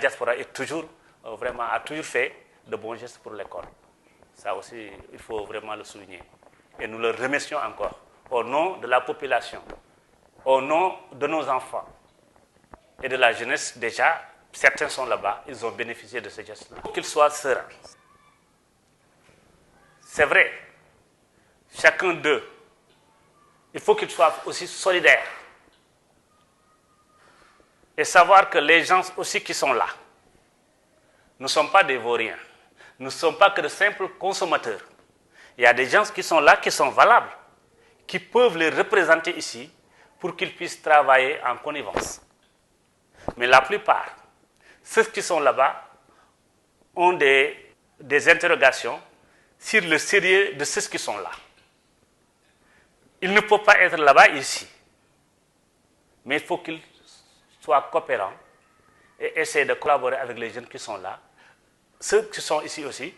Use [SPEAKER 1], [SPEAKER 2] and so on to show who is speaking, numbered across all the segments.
[SPEAKER 1] diaspora est toujours, a toujours fait de bons gestes pour l'école. Ça aussi, il faut vraiment le souligner. Et nous le remercions encore, au nom de la population, au nom de nos enfants et de la jeunesse. Déjà, certains sont là-bas, ils ont bénéficié de ce geste-là. Il faut qu'ils soient sereins. C'est vrai, chacun d'eux, il faut qu'ils soient aussi solidaires. Et savoir que les gens aussi qui sont là ne sont pas des vauriens, ne sont pas que de simples consommateurs. Il y a des gens qui sont là, qui sont valables, qui peuvent les représenter ici pour qu'ils puissent travailler en connivence. Mais la plupart, ceux qui sont là-bas, ont des interrogations sur le sérieux de ceux qui sont là. Ils ne peuvent pas être là-bas ici, mais il faut qu'ils soient coopérants et essayer de collaborer avec les jeunes qui sont là. Ceux qui sont ici aussi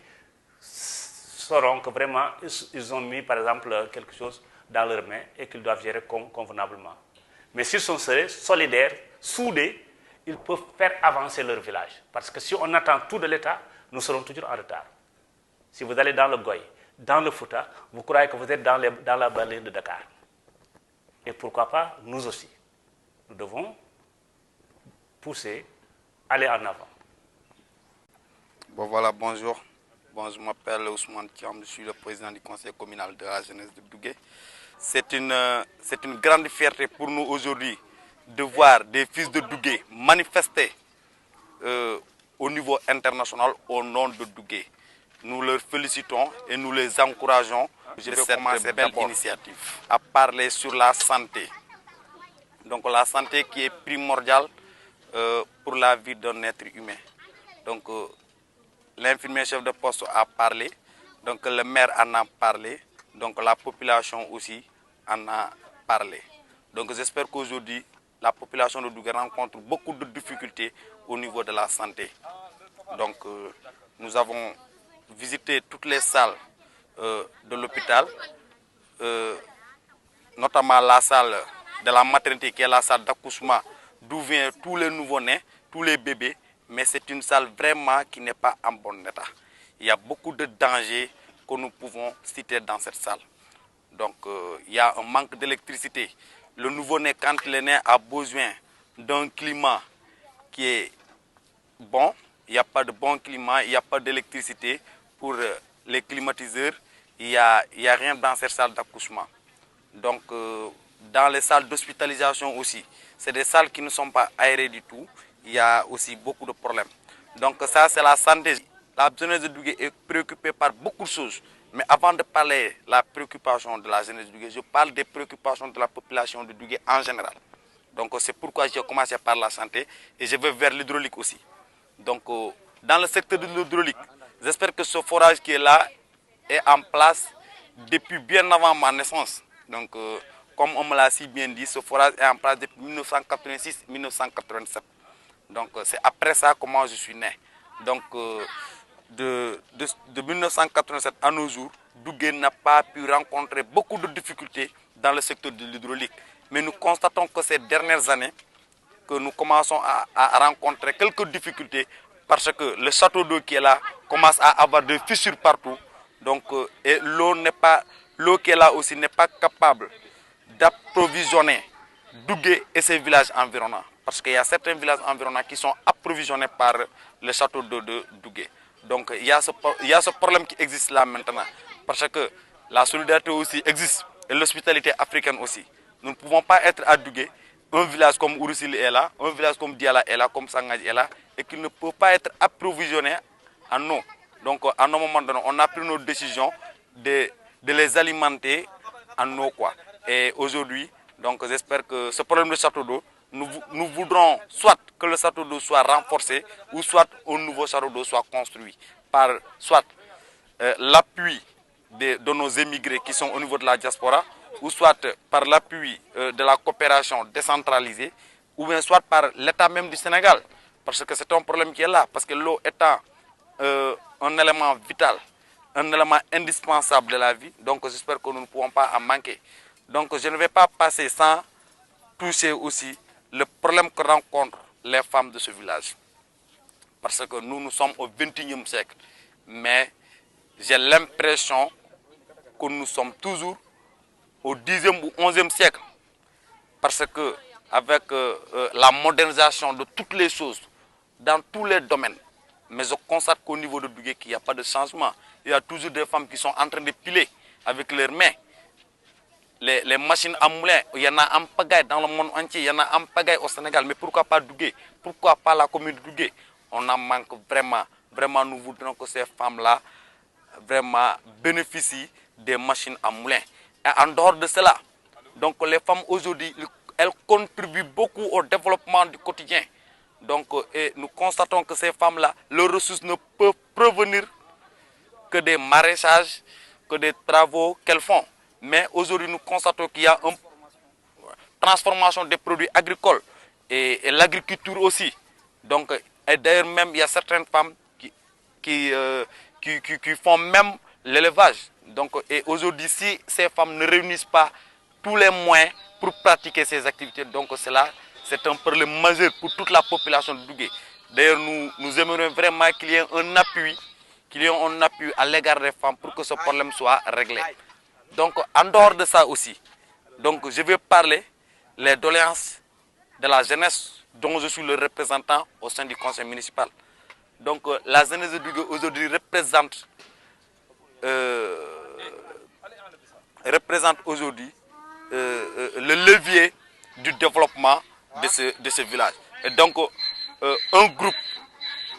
[SPEAKER 1] sauront que vraiment ils ont mis par exemple quelque chose dans leurs mains et qu'ils doivent gérer convenablement. Mais s'ils sont solidaires, soudés, ils peuvent faire avancer leur village. Parce que si on attend tout de l'État, nous serons toujours en retard. Si vous allez dans le Goy, dans le Fouta, vous croyez que vous êtes dans la banlieue de Dakar. Et pourquoi pas, nous aussi. Nous devons pousser, aller en avant.
[SPEAKER 2] Bon voilà, bonjour. Bon, je m'appelle Ousmane Thiam, je suis le président du conseil communal de la jeunesse de Dougué. C'est une grande fierté pour nous aujourd'hui de voir des fils de Dougué manifester au niveau international au nom de Dougué. Nous leur félicitons et nous les encourageons. Je vais commencer cette belle initiative à parler sur la santé. Donc la santé qui est primordiale pour la vie d'un être humain. Donc l'infirmier chef de poste a parlé, donc le maire en a parlé, donc la population aussi en a parlé. Donc j'espère qu'aujourd'hui, la population de Dougué rencontre beaucoup de difficultés au niveau de la santé. Donc nous avons visité toutes les salles de l'hôpital, notamment la salle de la maternité qui est la salle d'accouchement d'où viennent tous les nouveau-nés, tous les bébés. Mais c'est une salle vraiment qui n'est pas en bon état. Il y a beaucoup de dangers que nous pouvons citer dans cette salle. Donc il y a un manque d'électricité. Le nouveau-né, quand il est né, a besoin d'un climat qui est bon. Il n'y a pas de bon climat, il n'y a pas d'électricité pour les climatiseurs. Il n'y a rien dans cette salle d'accouchement. Donc dans les salles d'hospitalisation aussi, c'est des salles qui ne sont pas aérées du tout. Il y a aussi beaucoup de problèmes. Donc ça, c'est la santé. La jeunesse de Dougué est préoccupée par beaucoup de choses. Mais avant de parler de la préoccupation de la jeunesse de Dougué, je parle des préoccupations de la population de Dougué en général. Donc c'est pourquoi j'ai commencé par la santé et je vais vers l'hydraulique aussi. Donc dans le secteur de l'hydraulique, j'espère que ce forage qui est là est en place depuis bien avant ma naissance. Donc comme on me l'a si bien dit, ce forage est en place depuis 1986-1987. Donc c'est après ça comment je suis né. Donc de 1987 à nos jours, Dougué n'a pas pu rencontrer beaucoup de difficultés dans le secteur de l'hydraulique. Mais nous constatons que ces dernières années, que nous commençons à rencontrer quelques difficultés parce que le château d'eau qui est là commence à avoir des fissures partout. Donc et l'eau qui est là aussi n'est pas capable d'approvisionner Dougué et ses villages environnants. Parce qu'il y a certains villages environnants qui sont approvisionnés par le château d'eau de Dougué. Donc il y a ce problème qui existe là maintenant. Parce que la solidarité aussi existe et l'hospitalité africaine aussi. Nous ne pouvons pas être à Dougué, un village comme Ouroussil est là, un village comme Diala est là, comme Sangadji est là, et qui ne peut pas être approvisionné en eau. Donc à un moment donné, on a pris nos décisions de les alimenter en eau, quoi. Et aujourd'hui, donc j'espère que ce problème de château d'eau, nous voudrons soit que le château d'eau soit renforcé ou soit un nouveau château d'eau soit construit par soit l'appui de nos émigrés qui sont au niveau de la diaspora ou soit par l'appui de la coopération décentralisée ou bien soit par l'État même du Sénégal. Parce que c'est un problème qui est là. Parce que l'eau étant un élément vital, un élément indispensable de la vie, donc j'espère que nous ne pouvons pas en manquer. Donc je ne vais pas passer sans toucher aussi le problème que rencontrent les femmes de ce village. parce que nous sommes au XXIe siècle. Mais j'ai l'impression que nous sommes toujours au Xe ou XIe siècle. Parce que avec la modernisation de toutes les choses, dans tous les domaines, mais je constate qu'au niveau de Dougué, qu'il n'y a pas de changement. Il y a toujours des femmes qui sont en train de piler avec leurs mains. Les machines à moulin, il y en a en pagaille dans le monde entier, il y en a en pagaille au Sénégal, mais pourquoi pas Dougué? Pourquoi pas la commune de Dougué? On en manque vraiment. Vraiment, nous voudrions que ces femmes-là vraiment bénéficient des machines à moulin. Et en dehors de cela, donc les femmes aujourd'hui, elles contribuent beaucoup au développement du quotidien. Donc, et nous constatons que ces femmes-là, leurs ressources ne peuvent provenir que des maraîchages, que des travaux qu'elles font. Mais aujourd'hui, nous constatons qu'il y a une transformation des produits agricoles et l'agriculture aussi. Donc, et d'ailleurs même, il y a certaines femmes qui font même l'élevage. Donc, et aujourd'hui, si ces femmes ne réunissent pas tous les moyens pour pratiquer ces activités, donc c'est un problème majeur pour toute la population de Dougué. D'ailleurs, nous aimerions vraiment qu'il y ait un appui, à l'égard des femmes pour que ce problème soit réglé. Donc, en dehors de ça aussi, donc, je vais parler les doléances de la jeunesse dont je suis le représentant au sein du conseil municipal. Donc, la jeunesse de Dougué aujourd'hui représente aujourd'hui le levier du développement de ce village. Et donc, un groupe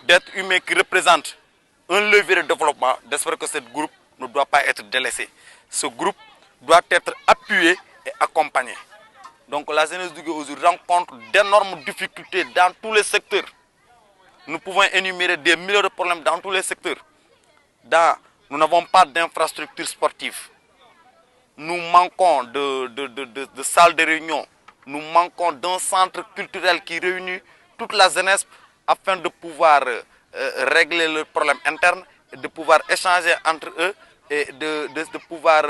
[SPEAKER 2] d'êtres humains qui représente un levier de développement, j'espère que ce groupe ne doit pas être délaissé. Ce groupe doit être appuyé et accompagné. Donc la jeunesse du aujourd'hui rencontre d'énormes difficultés dans tous les secteurs. Nous pouvons énumérer des milliers de problèmes dans tous les secteurs. Nous n'avons pas d'infrastructures sportives. Nous manquons de salles de réunion. Nous manquons d'un centre culturel qui réunit toute la jeunesse afin de pouvoir régler leurs problèmes internes, de pouvoir échanger entre eux et de pouvoir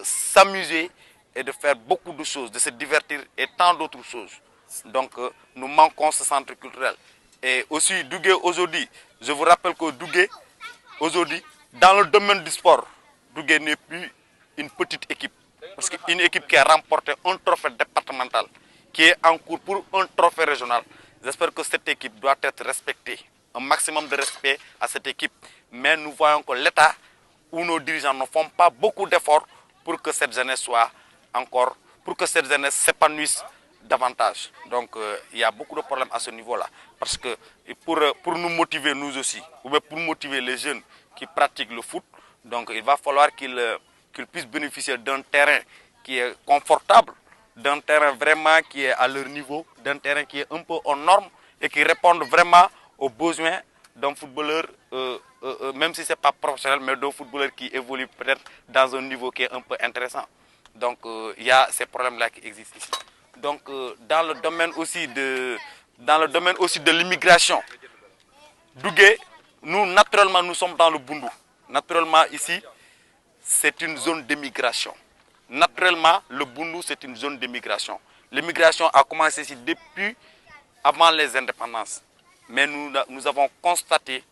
[SPEAKER 2] s'amuser et de faire beaucoup de choses, de se divertir et tant d'autres choses. Donc nous manquons ce centre culturel. Et aussi Dougué aujourd'hui, je vous rappelle que Dougué aujourd'hui, dans le domaine du sport, Dougué n'est plus une petite équipe. Parce qu'une équipe qui a remporté un trophée départemental, qui est en cours pour un trophée régional, j'espère que cette équipe doit être respectée. Un maximum de respect à cette équipe. Mais nous voyons que l'État ou nos dirigeants ne font pas beaucoup d'efforts pour que cette jeunesse soit encore, pour que cette jeunesse s'épanouisse davantage. Donc il y a beaucoup de problèmes à ce niveau-là. Parce que pour nous motiver nous aussi, ou bien pour motiver les jeunes qui pratiquent le foot, donc il va falloir qu'ils puissent bénéficier d'un terrain qui est confortable, d'un terrain vraiment qui est à leur niveau, d'un terrain qui est un peu aux normes et qui répond vraiment aux besoins d'un footballeur, même si ce n'est pas professionnel, mais d'un footballeur qui évolue peut-être dans un niveau qui est un peu intéressant. Donc il y a ces problèmes-là qui existent ici. Donc dans le domaine aussi de l'immigration, Dougué, nous naturellement nous sommes dans le Bundu. Naturellement ici, c'est une zone d'émigration. Naturellement, le Bundu, c'est une zone d'émigration. L'immigration a commencé ici depuis avant les indépendances. Mais nous avons constaté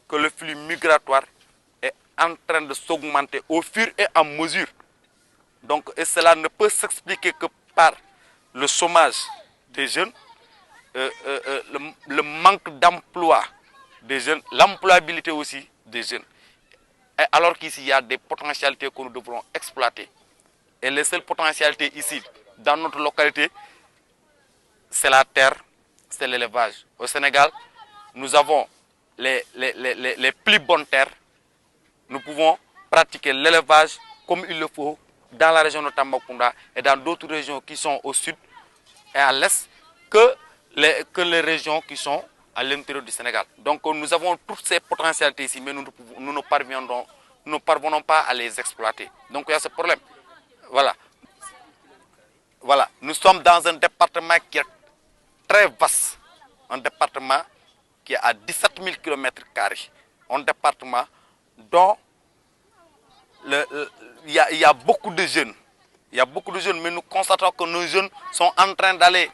[SPEAKER 2] que le flux migratoire est en train de s'augmenter au fur et à mesure. Donc, et cela ne peut s'expliquer que par le chômage des jeunes, le manque d'emploi des jeunes, l'employabilité aussi des jeunes. Et alors qu'ici, il y a des potentialités que nous devrons exploiter. Et les seules potentialités ici, dans notre localité, c'est la terre, c'est l'élevage. Au Sénégal, nous avons les plus bonnes terres. Nous pouvons pratiquer l'élevage comme il le faut dans la région de Tambacounda et dans d'autres régions qui sont au sud et à l'est que les régions qui sont à l'intérieur du Sénégal. Donc nous avons toutes ces potentialités ici, mais nous ne parvenons pas à les exploiter. Donc il y a ce problème. Voilà. Voilà. Nous sommes dans un département qui est très vaste. Un département qui est à 17 000 km². Un département dont il y a beaucoup de jeunes. Il y a beaucoup de jeunes, mais nous constatons que nos jeunes sont en train d'aller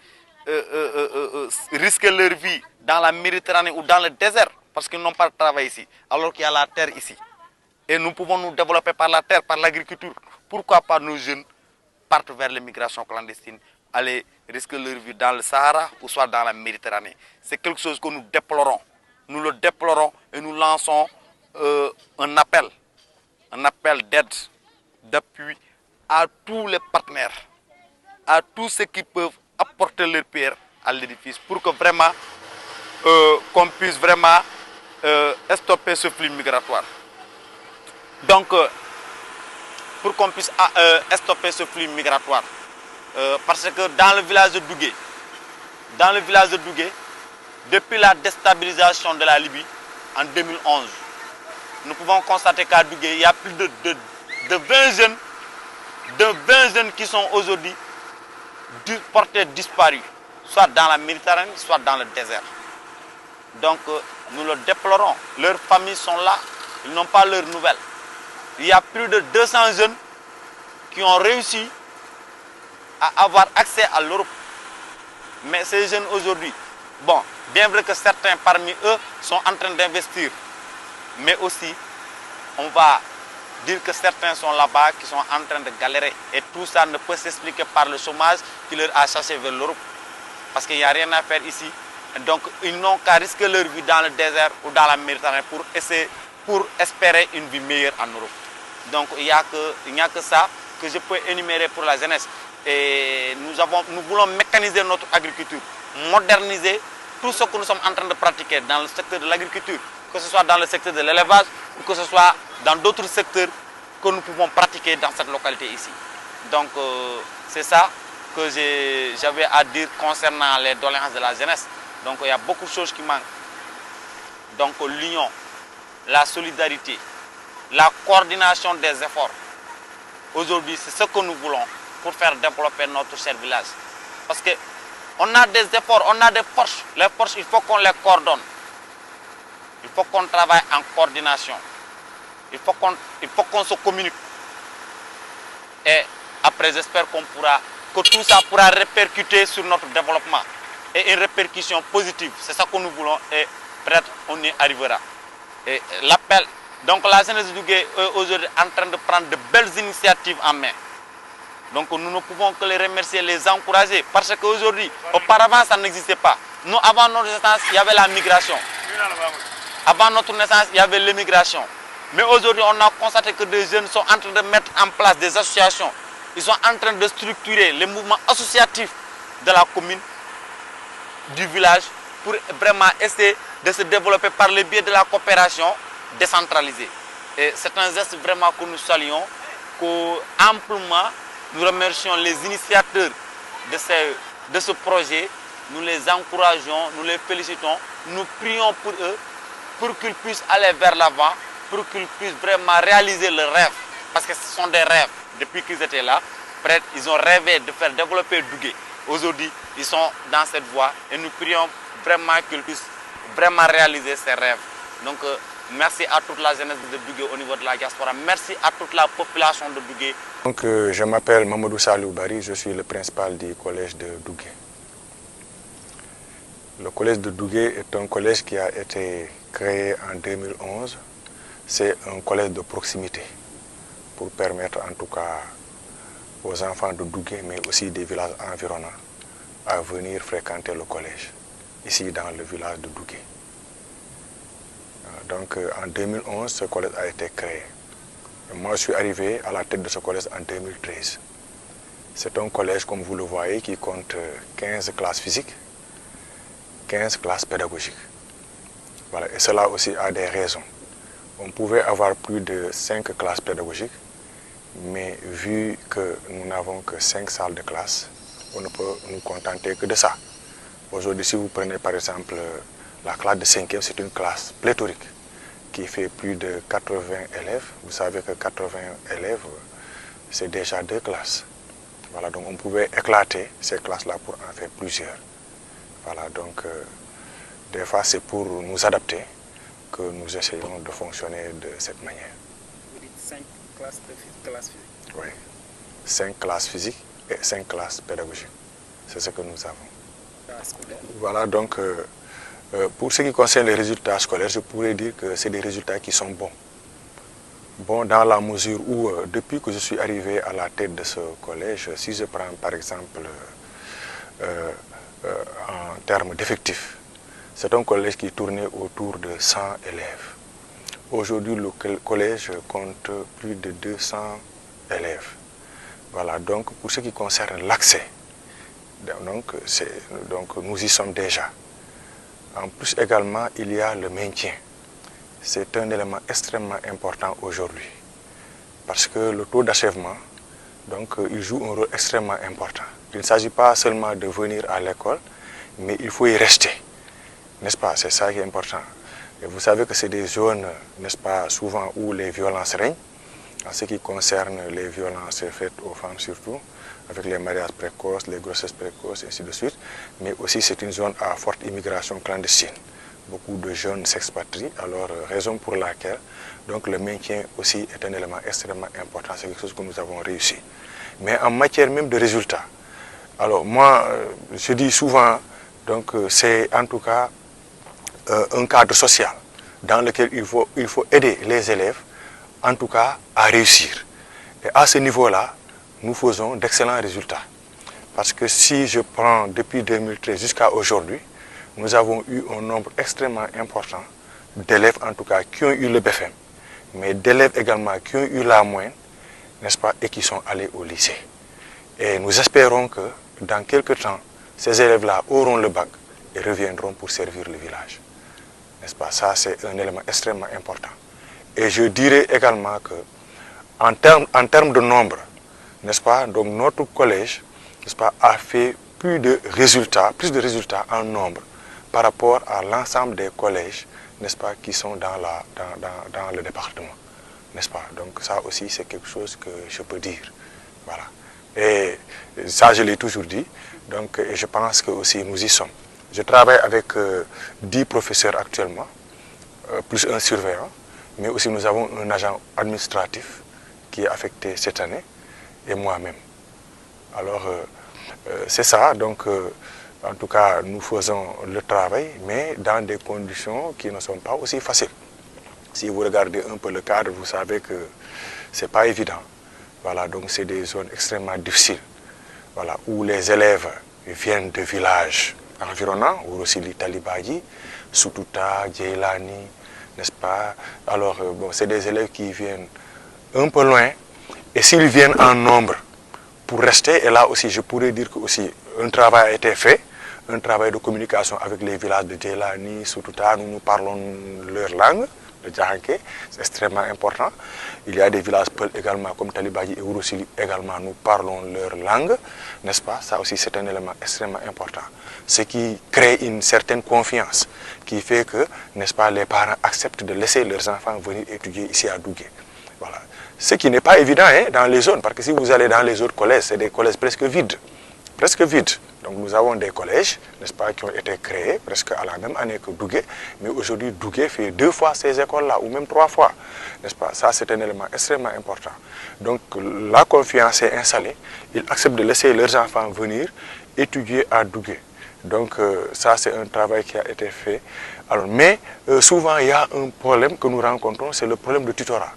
[SPEAKER 2] risquer leur vie dans la Méditerranée ou dans le désert parce qu'ils n'ont pas de travail ici, alors qu'il y a la terre ici. Et nous pouvons nous développer par la terre, par l'agriculture. Pourquoi pas nos jeunes partent vers l'immigration clandestine, aller risquer leur vie dans le Sahara ou soit dans la Méditerranée? C'est quelque chose que nous déplorons. Nous le déplorons et nous lançons un appel d'aide, d'appui à tous les partenaires, à tous ceux qui peuvent apporter leur pierre à l'édifice pour que vraiment qu'on puisse vraiment stopper ce flux migratoire. Donc, pour qu'on puisse stopper ce flux migratoire, parce que dans le village de Dougué, depuis la déstabilisation de la Libye en 2011, nous pouvons constater qu'à Dougué, il y a plus de 20 jeunes qui sont aujourd'hui portés disparus, soit dans la Méditerranée, soit dans le désert. Donc nous le déplorons. Leurs familles sont là, ils n'ont pas leurs nouvelles. Il y a plus de 200 jeunes qui ont réussi à avoir accès à l'Europe. Mais ces jeunes aujourd'hui, bon, bien vrai que certains parmi eux sont en train d'investir, mais aussi on va dire que certains sont là-bas qui sont en train de galérer. Et tout ça ne peut s'expliquer par le chômage qui leur a chassé vers l'Europe. Parce qu'il n'y a rien à faire ici. Donc ils n'ont qu'à risquer leur vie dans le désert ou dans la Méditerranée pour espérer une vie meilleure en Europe. Donc il n'y a que ça que je peux énumérer pour la jeunesse. Et nous voulons mécaniser notre agriculture, moderniser tout ce que nous sommes en train de pratiquer dans le secteur de l'agriculture, que ce soit dans le secteur de l'élevage ou que ce soit dans d'autres secteurs que nous pouvons pratiquer dans cette localité ici. Donc c'est ça que j'avais à dire concernant les doléances de la jeunesse. Donc il y a beaucoup de choses qui manquent. Donc l'union, la solidarité, la coordination des efforts. Aujourd'hui, c'est ce que nous voulons pour faire développer notre cher village. Parce qu'on a des efforts, on a des forces. Les forces, il faut qu'on les coordonne. Il faut qu'on travaille en coordination. Il faut qu'on se communique. Et après, j'espère que tout ça pourra répercuter sur notre développement. Et une répercussion positive. C'est ça que nous voulons et peut-être on y arrivera. Et l'appel, donc la jeunesse du Dougué est aujourd'hui en train de prendre de belles initiatives en main. Donc nous ne pouvons que les remercier, les encourager. Parce qu'aujourd'hui, auparavant ça n'existait pas. Nous, avant notre naissance, il y avait la migration. Avant notre naissance, il y avait l'immigration. Mais aujourd'hui, on a constaté que des jeunes sont en train de mettre en place des associations. Ils sont en train de structurer les mouvements associatifs de la commune, du village, pour vraiment essayer de se développer par le biais de la coopération décentralisée. Et c'est un geste vraiment que nous saluons, qu'amplement nous remercions les initiateurs de ce projet, nous les encourageons, nous les félicitons, nous prions pour eux, pour qu'ils puissent aller vers l'avant, pour qu'ils puissent vraiment réaliser leurs rêves. Parce que ce sont des rêves. Depuis qu'ils étaient là, ils ont rêvé de faire développer Dougué. Aujourd'hui, ils sont dans cette voie et nous prions vraiment qu'ils puissent vraiment réaliser ces rêves. Donc, merci à toute la jeunesse de Dougué au niveau de la diaspora. Merci à toute la population de Dougué.
[SPEAKER 3] Donc, je m'appelle Mamadou Salou Bari, je suis le principal du collège de Dougué. Le collège de Dougué est un collège qui a été créé en 2011. C'est un collège de proximité pour permettre en tout cas aux enfants de Dougué, mais aussi des villages environnants, à venir fréquenter le collège, ici dans le village de Dougué. Donc en 2011, ce collège a été créé. Et moi, je suis arrivé à la tête de ce collège en 2013. C'est un collège, comme vous le voyez, qui compte 15 classes physiques, 15 classes pédagogiques. Voilà. Et cela aussi a des raisons. On pouvait avoir plus de 5 classes pédagogiques, mais vu que nous n'avons que 5 salles de classe, on ne peut nous contenter que de ça. Aujourd'hui, si vous prenez par exemple la classe de 5e, c'est une classe pléthorique qui fait plus de 80 élèves. Vous savez que 80 élèves, c'est déjà 2 classes. Voilà, donc on pouvait éclater ces classes-là pour en faire plusieurs. Voilà, donc des fois c'est pour nous adapter que nous essayons de fonctionner de cette manière.
[SPEAKER 4] Vous dites 5 classes physiques?
[SPEAKER 3] Oui, 5 classes physiques et 5 classes pédagogiques. C'est ce que nous avons.
[SPEAKER 4] scolaires?
[SPEAKER 3] Voilà, donc pour ce qui concerne les résultats scolaires, je pourrais dire que c'est des résultats qui sont bons. Bon, dans la mesure où, depuis que je suis arrivé à la tête de ce collège, si je prends par exemple en termes d'effectifs, c'est un collège qui tournait autour de 100 élèves. Aujourd'hui, le collège compte plus de 200 élèves. Voilà, donc pour ce qui concerne l'accès, donc nous y sommes déjà. En plus également, il y a le maintien. C'est un élément extrêmement important aujourd'hui. Parce que le taux d'achèvement, donc, il joue un rôle extrêmement important. Il ne s'agit pas seulement de venir à l'école, mais il faut y rester. N'est-ce pas? C'est ça qui est important. Et vous savez que c'est des zones, n'est-ce pas, souvent où les violences règnent, en ce qui concerne les violences faites aux femmes surtout, avec les mariages précoces, les grossesses précoces, et ainsi de suite. Mais aussi c'est une zone à forte immigration clandestine. Beaucoup de jeunes s'expatrient, alors raison pour laquelle donc, le maintien aussi est un élément extrêmement important, c'est quelque chose que nous avons réussi. Mais en matière même de résultats, alors moi je dis souvent, donc c'est en tout cas un cadre social dans lequel il faut aider les élèves, en tout cas à réussir. Et à ce niveau-là, nous faisons d'excellents résultats. Parce que si je prends depuis 2013 jusqu'à aujourd'hui, nous avons eu un nombre extrêmement important d'élèves, en tout cas, qui ont eu le BFM, mais d'élèves également qui ont eu la moyenne, n'est-ce pas, et qui sont allés au lycée. Et nous espérons que dans quelques temps, ces élèves-là auront le bac et reviendront pour servir le village. N'est-ce pas? Ça, c'est un élément extrêmement important. Et je dirais également que, en termes de nombre, n'est-ce pas, donc notre collège, n'est-ce pas, a fait plus de résultats en nombre par rapport à l'ensemble des collèges, n'est-ce pas, qui sont dans le département, n'est-ce pas? Donc ça aussi, c'est quelque chose que je peux dire. Voilà. Et ça, je l'ai toujours dit. Donc, et je pense que aussi nous y sommes. Je travaille avec 10 professeurs actuellement, plus un surveillant, mais aussi nous avons un agent administratif qui est affecté cette année, et moi-même. Alors, c'est ça, donc, en tout cas, nous faisons le travail, mais dans des conditions qui ne sont pas aussi faciles. Si vous regardez un peu le cadre, vous savez que ce n'est pas évident. Voilà, donc c'est des zones extrêmement difficiles, voilà, où les élèves viennent de villages environnants, ou aussi Talibadji, Soutouta, Djeylani, n'est-ce pas? Alors, bon, c'est des élèves qui viennent un peu loin, et s'ils viennent en nombre pour rester, et là aussi, je pourrais dire que aussi un travail a été fait, un travail de communication avec les villages de Djeylani, Soutouta, nous parlons leur langue, le Djahanké, c'est extrêmement important. Il y a des villages Peul également, comme Talibadji et Ourossili également, nous parlons leur langue, n'est-ce pas? Ça aussi, c'est un élément extrêmement important. Ce qui crée une certaine confiance, qui fait que, n'est-ce pas, les parents acceptent de laisser leurs enfants venir étudier ici à Dougué. Voilà. Ce qui n'est pas évident hein, dans les zones, parce que si vous allez dans les autres collèges, c'est des collèges presque vides. Presque vides. Donc nous avons des collèges, n'est-ce pas, qui ont été créés presque à la même année que Dougué, mais aujourd'hui Dougué fait 2 fois ces écoles-là, ou même 3 fois, n'est-ce pas? Ça, c'est un élément extrêmement important. Donc la confiance est installée, ils acceptent de laisser leurs enfants venir étudier à Dougué. Donc ça, c'est un travail qui a été fait. Alors, mais souvent, il y a un problème que nous rencontrons, c'est le problème de tutorat.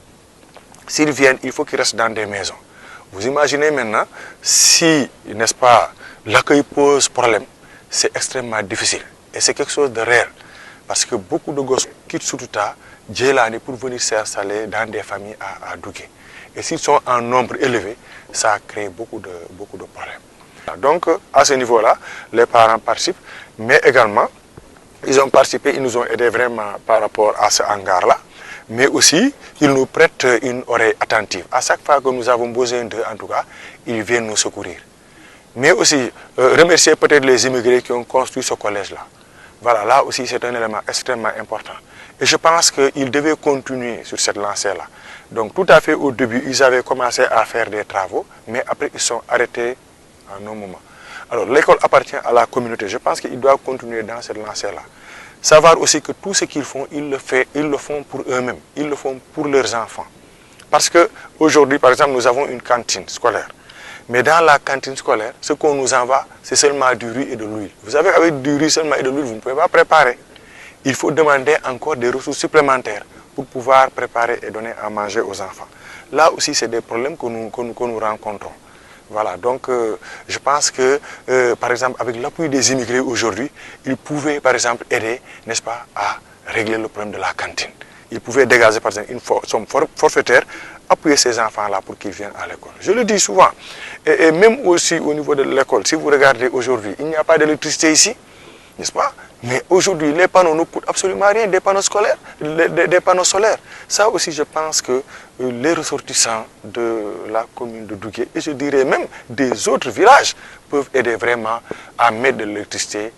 [SPEAKER 3] S'ils viennent, il faut qu'ils restent dans des maisons. Vous imaginez maintenant, si, n'est-ce pas, l'accueil pose problème, c'est extrêmement difficile. Et c'est quelque chose de rare. Parce que beaucoup de gosses quittent Soutouta, Djeylani pour venir s'installer dans des familles à Dougué. Et s'ils sont en nombre élevé, ça crée beaucoup de problèmes. Donc, à ce niveau-là, les parents participent, mais également, ils ont participé, ils nous ont aidés vraiment par rapport à ce hangar-là. Mais aussi, ils nous prêtent une oreille attentive. À chaque fois que nous avons besoin d'eux, en tout cas, ils viennent nous secourir. Mais aussi, remercier peut-être les immigrés qui ont construit ce collège-là. Voilà, là aussi, c'est un élément extrêmement important. Et je pense qu'ils devaient continuer sur cette lancée-là. Donc, tout à fait au début, ils avaient commencé à faire des travaux, mais après, ils sont arrêtés en un moment. Alors, l'école appartient à la communauté. Je pense qu'ils doivent continuer dans cette lancée-là. Savoir aussi que tout ce qu'ils font, ils le font pour eux-mêmes, ils le font pour leurs enfants. Parce qu'aujourd'hui, par exemple, nous avons une cantine scolaire. Mais dans la cantine scolaire, ce qu'on nous envoie, c'est seulement du riz et de l'huile. Vous savez, avec du riz seulement et de l'huile, vous ne pouvez pas préparer. Il faut demander encore des ressources supplémentaires pour pouvoir préparer et donner à manger aux enfants. Là aussi, c'est des problèmes que nous rencontrons. Voilà, donc je pense que, par exemple, avec l'appui des immigrés aujourd'hui, ils pouvaient, par exemple, aider, n'est-ce pas, à régler le problème de la cantine. Ils pouvaient dégager, par exemple, une somme forfaitaire, appuyer ces enfants-là pour qu'ils viennent à l'école. Je le dis souvent. Et même aussi au niveau de l'école, si vous regardez aujourd'hui, il n'y a pas d'électricité ici, n'est-ce pas? Mais aujourd'hui, les panneaux ne coûtent absolument rien, des panneaux scolaires, des panneaux solaires. Ça aussi, je pense que les ressortissants de la commune de Dougué, et je dirais même des autres villages, peuvent aider vraiment à mettre de l'électricité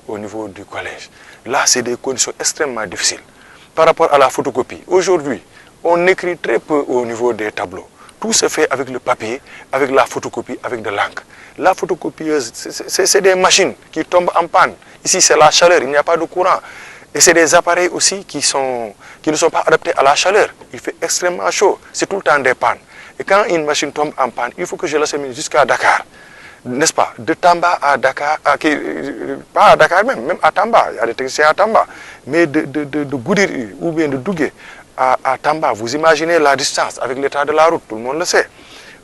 [SPEAKER 3] au niveau du collège. Là, c'est des conditions extrêmement difficiles. Par rapport à la photocopie, aujourd'hui, on écrit très peu au niveau des tableaux. Tout se fait avec le papier, avec la photocopie, avec de l'encre. La photocopieuse, c'est des machines qui tombent en panne. Ici, c'est la chaleur, il n'y a pas de courant. Et c'est des appareils aussi qui ne sont pas adaptés à la chaleur. Il fait extrêmement chaud, c'est tout le temps des pannes. Et quand une machine tombe en panne, il faut que je l'achemine jusqu'à Dakar. N'est-ce pas? De Tamba à Dakar, pas à Dakar même à Tamba, il y a des techniciens à Tamba. Mais de Goudiri ou bien de Dougué à Tamba, vous imaginez la distance avec l'état de la route, tout le monde le sait.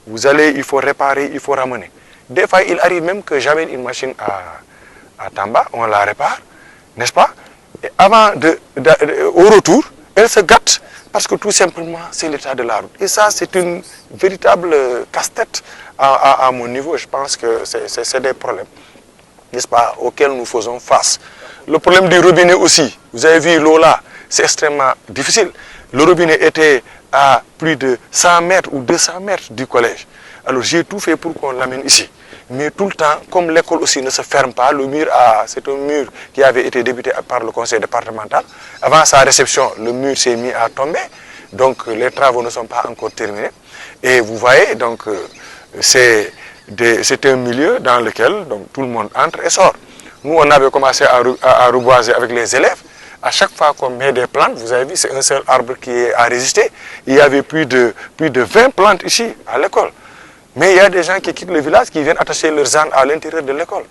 [SPEAKER 3] Vous allez, il faut réparer, il faut ramener. Des fois, il arrive même que j'amène une machine à Tamba, on la répare, n'est-ce pas? Et avant au retour, elle se gâte parce que tout simplement, c'est l'état de la route. Et ça, c'est une véritable casse-tête à mon niveau. Je pense que c'est des problèmes, n'est-ce pas, auxquels nous faisons face. Le problème du robinet aussi, vous avez vu l'eau là, c'est extrêmement difficile. Le robinet était à plus de 100 mètres ou 200 mètres du collège. Alors j'ai tout fait pour qu'on l'amène ici. Mais tout le temps, comme l'école aussi ne se ferme pas, le mur, c'est un mur qui avait été débuté par le conseil départemental. Avant sa réception, le mur s'est mis à tomber. Donc les travaux ne sont pas encore terminés. Et vous voyez, donc c'est un milieu dans lequel donc, tout le monde entre et sort. Nous, on avait commencé à reboiser avec les élèves. À chaque fois qu'on met des plantes, vous avez vu, c'est un seul arbre qui a résisté. Il y avait plus de 20 plantes ici, à l'école. Mais il y a des gens qui quittent le village, qui viennent attacher leurs ânes à l'intérieur de l'école.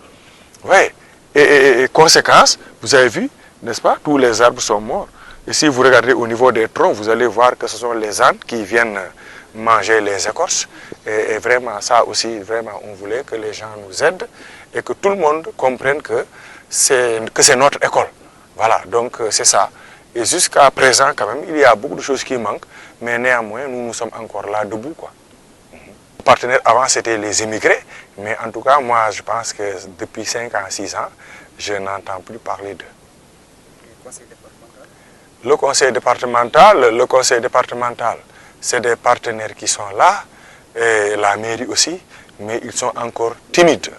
[SPEAKER 3] Oui. Et conséquence, vous avez vu, n'est-ce pas, tous les arbres sont morts. Et si vous regardez au niveau des troncs, vous allez voir que ce sont les ânes qui viennent manger les écorces. Et vraiment, ça aussi, vraiment, on voulait que les gens nous aident et que tout le monde comprenne que c'est notre école. Voilà, donc c'est ça. Et jusqu'à présent, quand même, il y a beaucoup de choses qui manquent, mais néanmoins, nous sommes encore là debout, quoi. Les partenaires avant, c'était les immigrés, mais en tout cas, moi, je pense que depuis 5 ans, 6 ans, je n'entends plus parler d'eux. Le conseil départemental, c'est des partenaires qui sont là, et la mairie aussi, mais ils sont encore timides.